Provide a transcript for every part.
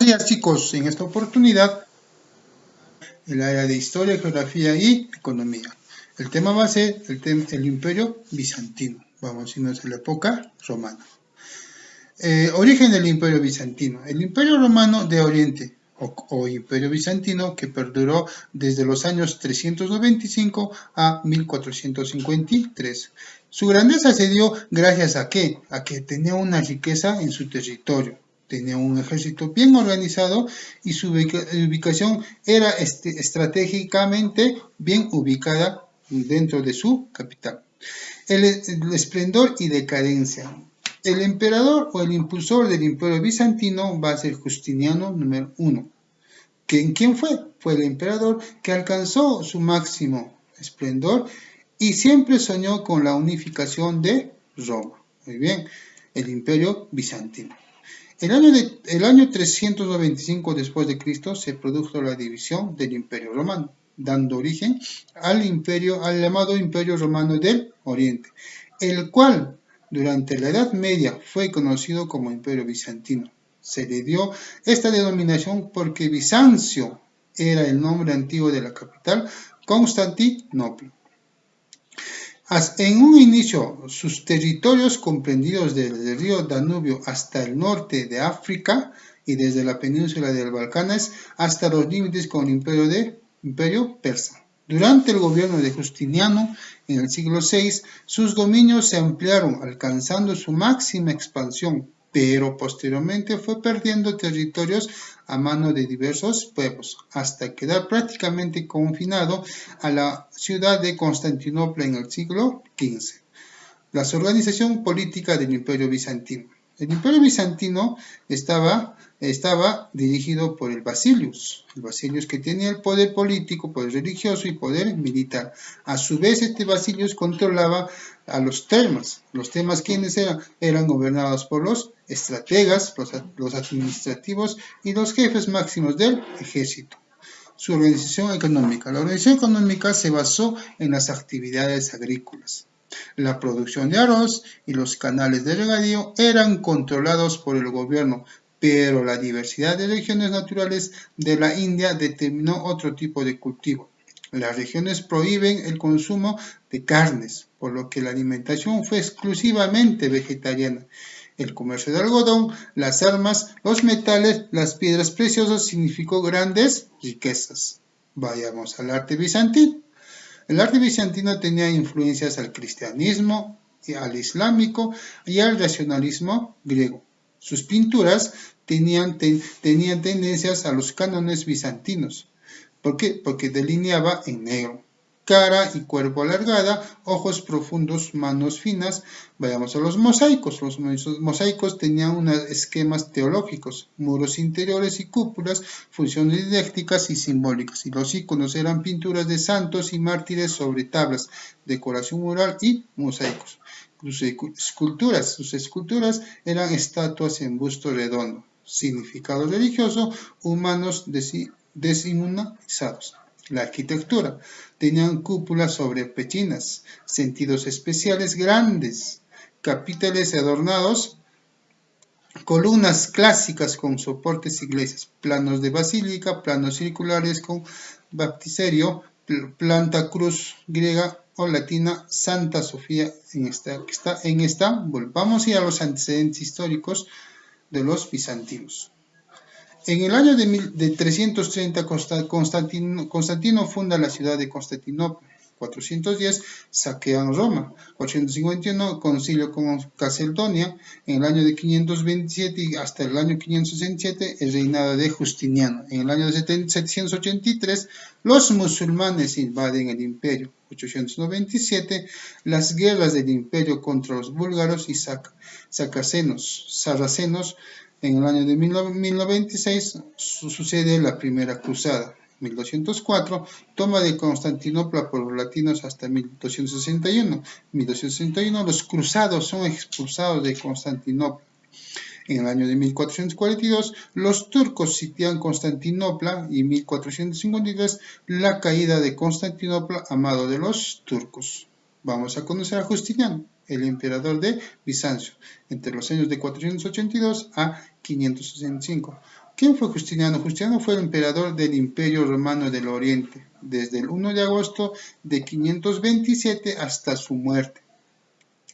días, chicos, en esta oportunidad el área de historia, geografía y economía. El tema va a ser el Imperio Bizantino. Vamos a irnos a la época romana. Origen del Imperio Bizantino. El Imperio Romano de Oriente o Imperio Bizantino que perduró desde los años 395 a 1453. Su grandeza se dio gracias a ¿qué? A que tenía una riqueza en su territorio. Tenía un ejército bien organizado y su ubicación era estratégicamente bien ubicada dentro de su capital. El esplendor y decadencia. El emperador o el impulsor del Imperio Bizantino va a ser Justiniano número 1. ¿Quién fue? Fue el emperador que alcanzó su máximo esplendor y siempre soñó con la unificación de Roma. Muy bien, el Imperio Bizantino. El año 395 después de Cristo se produjo la división del Imperio Romano, dando origen al llamado Imperio Romano del Oriente, el cual durante la Edad Media fue conocido como Imperio Bizantino. Se le dio esta denominación porque Bizancio era el nombre antiguo de la capital, Constantinopla. En un inicio, sus territorios comprendidos desde el río Danubio hasta el norte de África y desde la península del Balcanes hasta los límites con el Imperio Persa. Durante el gobierno de Justiniano, en el siglo VI, sus dominios se ampliaron, alcanzando su máxima expansión, pero posteriormente fue perdiendo territorios a mano de diversos pueblos, hasta quedar prácticamente confinado a la ciudad de Constantinopla en el siglo XV. La organización política del Imperio Bizantino. El Imperio Bizantino estaba dirigido por el Basilius que tenía el poder político, poder religioso y poder militar. A su vez, este Basilius controlaba a los temas. Los temas, ¿quiénes eran? Eran gobernados por los estrategas, los administrativos y los jefes máximos del ejército. Su organización económica. La organización económica se basó en las actividades agrícolas. La producción de arroz y los canales de regadío eran controlados por el gobierno, pero la diversidad de regiones naturales de la India determinó otro tipo de cultivo. Las regiones prohíben el consumo de carnes, por lo que la alimentación fue exclusivamente vegetariana. El comercio de algodón, las armas, los metales, las piedras preciosas significó grandes riquezas. Vayamos al arte bizantino. El arte bizantino tenía influencias al cristianismo, al islámico y al racionalismo griego. Sus pinturas tenían tendencias a los cánones bizantinos. ¿Por qué? Porque delineaba en negro. Cara y cuerpo alargada, ojos profundos, manos finas. Vayamos a los mosaicos. Los mosaicos tenían unos esquemas teológicos, muros interiores y cúpulas, funciones didácticas y simbólicas. Y los iconos eran pinturas de santos y mártires sobre tablas, decoración mural y mosaicos. Sus esculturas eran estatuas en busto redondo. Significado religioso, humanos deshumanizados. La arquitectura. Tenían cúpulas sobre pechinas, sentidos especiales grandes, capiteles adornados, columnas clásicas con soportes iglesias, planos de basílica, planos circulares con baptisterio, planta cruz griega o latina, Santa Sofía que está en Estambul. Vamos a ir a los antecedentes históricos de los bizantinos. En el año de 330, Constantino funda la ciudad de Constantinopla. 410, saquean Roma. 451, concilio con Calcedonia. En el año de 527 y hasta el año 567, el reinado de Justiniano. En el año de 783, los musulmanes invaden el imperio. 897, las guerras del imperio contra los búlgaros y sarracenos. En el año de 1096 sucede la Primera Cruzada. 1204, toma de Constantinopla por los latinos hasta 1261. 1261, los cruzados son expulsados de Constantinopla. En el año de 1442, los turcos sitian Constantinopla y 1453, la caída de Constantinopla a mano de los turcos. Vamos a conocer a Justiniano, el emperador de Bizancio, entre los años de 482 a 565. ¿Quién fue Justiniano? Justiniano fue el emperador del Imperio Romano del Oriente, desde el 1 de agosto de 527 hasta su muerte.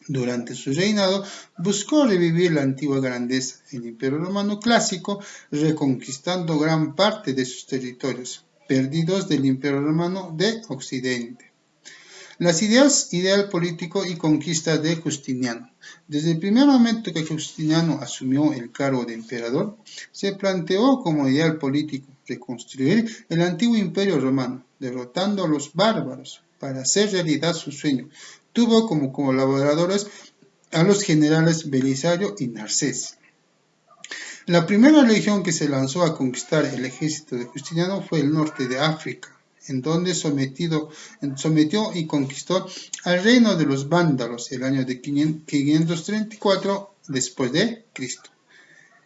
Durante su reinado buscó revivir la antigua grandeza, el Imperio Romano clásico, reconquistando gran parte de sus territorios, perdidos del Imperio Romano de Occidente. Las ideas, ideal político y conquista de Justiniano. Desde el primer momento que Justiniano asumió el cargo de emperador, se planteó como ideal político reconstruir el antiguo imperio romano, derrotando a los bárbaros para hacer realidad su sueño. Tuvo como colaboradores a los generales Belisario y Narcés. La primera legión que se lanzó a conquistar el ejército de Justiniano fue el norte de África, en donde sometió y conquistó al reino de los vándalos el año de 534 después de Cristo.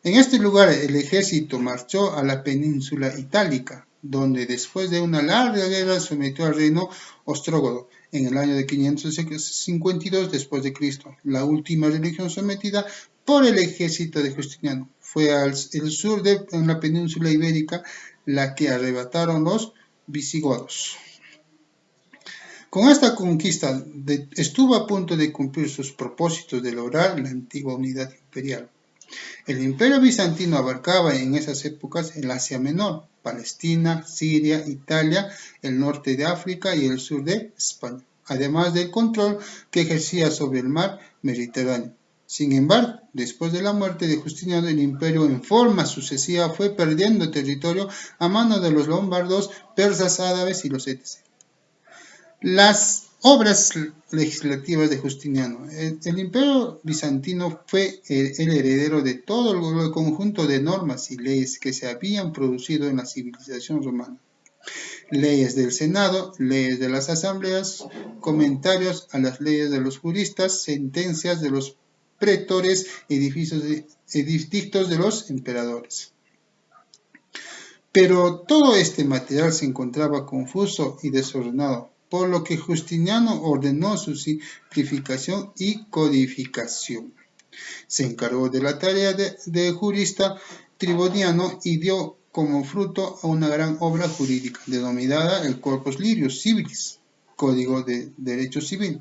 En este lugar el ejército marchó a la península itálica, donde después de una larga guerra sometió al reino ostrógodo en el año de 552 después de Cristo. La última religión sometida por el ejército de Justiniano fue el sur en la península ibérica, la que arrebataron los visigodos. Con esta conquista estuvo a punto de cumplir sus propósitos de lograr la antigua unidad imperial. El imperio bizantino abarcaba en esas épocas el Asia Menor, Palestina, Siria, Italia, el norte de África y el sur de España, además del control que ejercía sobre el mar Mediterráneo. Sin embargo, después de la muerte de Justiniano, el imperio en forma sucesiva fue perdiendo territorio a manos de los lombardos, persas, árabes y los etc. Las obras legislativas de Justiniano. El imperio bizantino fue el heredero de todo el conjunto de normas y leyes que se habían producido en la civilización romana. Leyes del Senado, leyes de las asambleas, comentarios a las leyes de los juristas, sentencias de los pretores, edictos de los emperadores. Pero todo este material se encontraba confuso y desordenado, por lo que Justiniano ordenó su simplificación y codificación. Se encargó de la tarea de jurista triboniano y dio como fruto a una gran obra jurídica denominada el Corpus Librius Civilis, Código de Derecho Civil,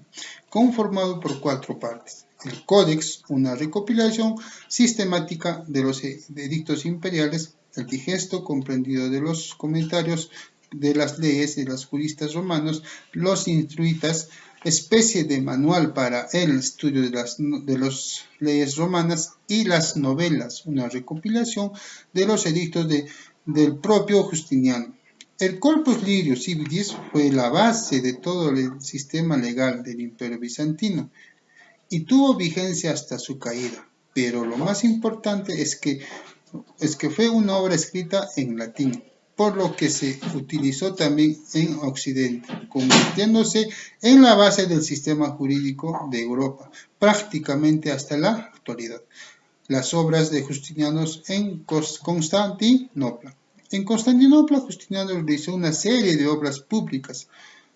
conformado por 4 partes. El Códex, una recopilación sistemática de los edictos imperiales, el Digesto, comprendido de los comentarios de las leyes de los juristas romanos, los Instruitas, especie de manual para el estudio de las leyes romanas, y las novelas, una recopilación de los edictos del propio Justiniano. El Corpus Librius Civilis fue la base de todo el sistema legal del Imperio Bizantino y tuvo vigencia hasta su caída, pero lo más importante es que fue una obra escrita en latín, por lo que se utilizó también en Occidente, convirtiéndose en la base del sistema jurídico de Europa, prácticamente hasta la actualidad. Las obras de Justiniano en Constantinopla. En Constantinopla, Justiniano realizó una serie de obras públicas.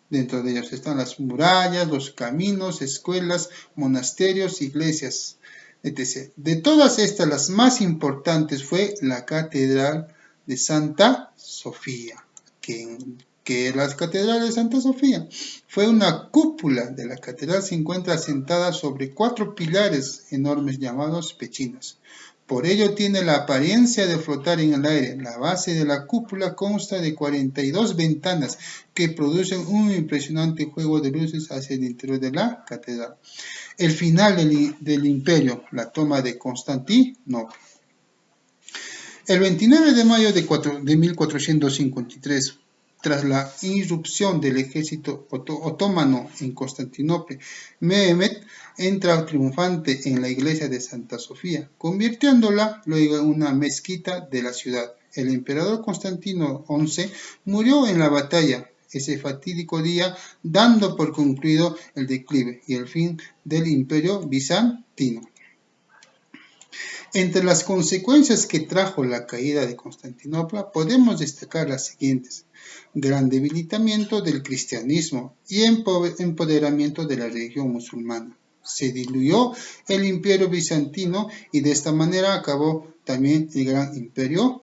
Dentro de ellas están las murallas, los caminos, escuelas, monasterios, iglesias, etc. De todas estas, las más importantes fue la Catedral de Santa Sofía, que la Catedral de Santa Sofía fue una cúpula de la catedral, se encuentra asentada sobre 4 pilares enormes llamados pechinas. Por ello tiene la apariencia de flotar en el aire. La base de la cúpula consta de 42 ventanas que producen un impresionante juego de luces hacia el interior de la catedral. El final del imperio, la toma de Constantinopla. El 29 de mayo de 1453, tras la irrupción del ejército otomano en Constantinopla, Mehmed entra triunfante en la iglesia de Santa Sofía, convirtiéndola luego en una mezquita de la ciudad. El emperador Constantino XI murió en la batalla ese fatídico día, dando por concluido el declive y el fin del imperio bizantino. Entre las consecuencias que trajo la caída de Constantinopla podemos destacar las siguientes: gran debilitamiento del cristianismo y empoderamiento de la religión musulmana. Se diluyó el imperio bizantino y de esta manera acabó también el gran imperio